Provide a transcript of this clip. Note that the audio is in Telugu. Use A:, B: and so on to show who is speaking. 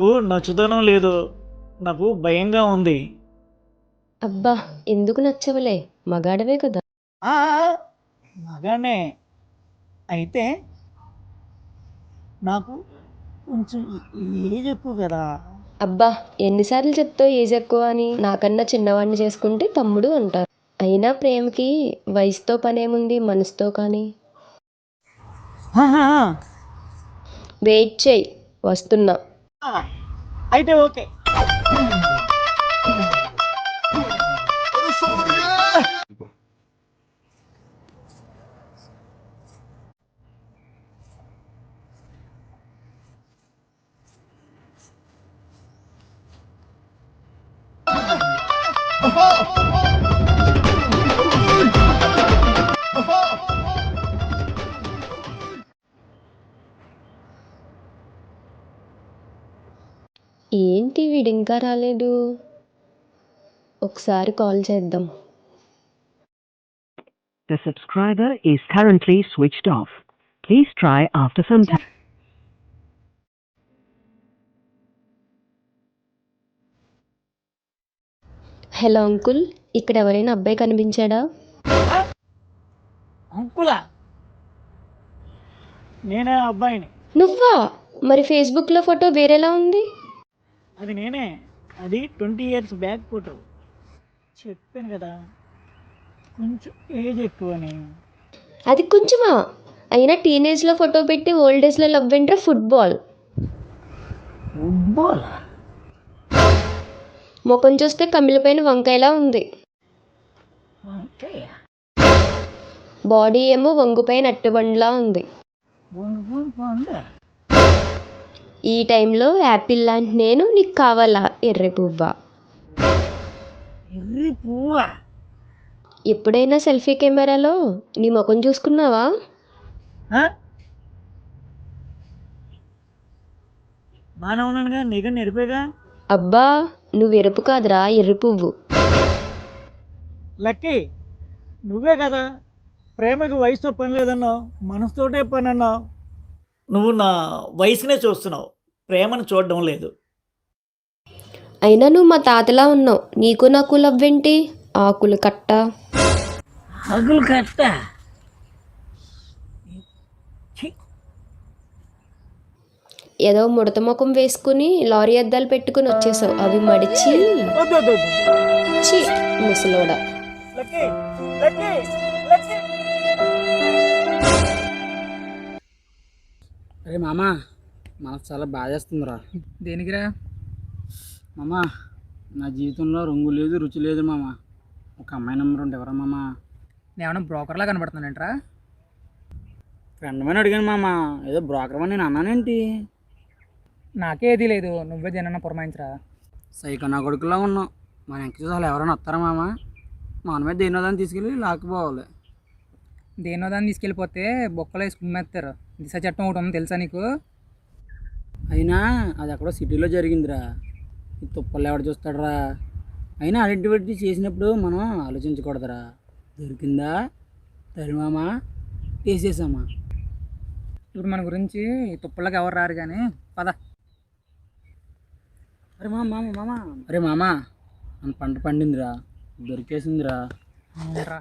A: నువ్వు నచ్చుతనం లేదు, నాకు భయంగా ఉంది.
B: అబ్బా ఎందుకు నచ్చవులే, మగాడవే కదా.
A: ఆ, మగానే అయితే నాకు కొంచెం ఏజ్ ఎక్కువ కదా.
B: అబ్బా ఎన్నిసార్లు చెప్తావు ఏజ్ ఎక్కువ అని. నాకన్నా చిన్నవాడిని చేసుకుంటే తమ్ముడు అంటారు. అయినా ప్రేమకి వయసుతో పనేముంది, మనసుతో కానీ.
A: ఆహా,
B: వెయిట్ చేయి, వస్తున్నా.
A: ఆ, అయితే ఓకే.
B: ఏంటి వీడు ఇంకా రాలేదు, ఒకసారి కాల్ చేద్దాం.
C: The subscriber is currently switched off. Please try after some time.
B: Hello uncle, ఇక్కడ ఎవరైనా అబ్బాయి కనిపించాడా?
A: అంకులా, నేనే ఆ అబ్బాయిని.
B: నువ్వా? మరి ఫేస్బుక్లో ఫోటో వేరేలా ఉంది.
A: అది నేనే. అది 20 years బ్యాక్ ఫోటో. చెప్పాను కదా కొంచెం ఏజ్ ఎక్కువని.
B: అది కొంచెమా? అయినా టీనేజ్లో ఫోటో పెట్టి ఓల్డ్ ఏజ్లో లవ్ ఏంట్రా ఫుట్బాల్.
A: ఫుట్బాల్
B: ముఖం చూస్తే కమిలిపోయిన వంకాయలా ఉంది.
A: ఓకే.
B: బాడీ ఏమో వంగుపైన అట్టుబండిలా ఉంది.
A: బాగుందా?
B: ఈ టైంలో యాపిల్ లాంటి నేను నీకు కావాలా ఎర్రి పువ్వా?
A: ఎర్రి పువ్వా?
B: ఎప్పుడైనా సెల్ఫీ కెమెరాలో నీ ముఖం చూసుకున్నావా?
A: బాగానే ఉన్నానుగా, నీకు నెరిపేగా.
B: అబ్బా నువ్వు ఎరుపు కాదురా, ఎర్రి పువ్వు.
A: లక్కీ, నువ్వే కదా ప్రేమకి వయసుతో పని లేదన్నావు, మనసుతోటే పని అన్నావు. నువ్వు నా వయసునే చూస్తున్నావు, ప్రేమను చూడడం లేదు.
B: అయినా నువ్వు మా తాతలా ఉన్నావు. నీకు నాకు లవ్ ఏంటి? ఆకులు కట్ట.
A: ఆకులు కట్ట.
B: ఏదో ముడత ముఖం వేసుకుని లారీ అద్దాలు పెట్టుకుని వచ్చేసావు, అవి మడిచి. ఛీ, ముసలోడా.
A: Lucky, lucky, lucky.
D: అరే మామా, మనకు చాలా బాధ చేస్తుందిరా.
E: దేనికిరా?
D: మామా, నా జీవితంలో రంగు లేదు, రుచి లేదు మామ. ఒక అమ్మాయి నెంబర్ ఉంటే ఎవరా మామా?
E: నేనేమన్నా బ్రోకర్లా కనబడుతున్నానంటరా?
D: ఫ్రెండ్ అని అడిగాను మామ, ఏదో బ్రోకర్ అని నేను అన్నానేంటి?
E: నాకే ఏది లేదు, నువ్వే దేనన్నా పురమాయించరా.
D: సైకో నా కొడుకులా ఉన్నావు. మన ఇంక చూసాలి ఎవరైనా వస్తారా మామ? మన మీద దేనిదాన్ని తీసుకెళ్ళి లాక్కుపోవాలి.
E: దేనో దాన్ని తీసుకెళ్ళిపోతే బొక్కలో వేసి కుమ్మేస్తారు. దిశ చట్టం ఒకటి ఉంది తెలుసా నీకు?
D: అయినా అది ఎక్కడో సిటీలో జరిగిందిరా, ఈ తుప్పలు ఎవడు చూస్తాడరా? అయినా ఐడెంటిఫై చేసినప్పుడు మనం ఆలోచించకూడదురా. దొరికిందా తరిమామా, వేసేసామా?
E: ఇప్పుడు మన గురించి ఈ తుప్పళ్ళకి ఎవరు రారు కానీ పద.
D: అరే మామ, అరే మామ, మన పంట పండిందిరా, దొరికేసిందిరా.
E: రా.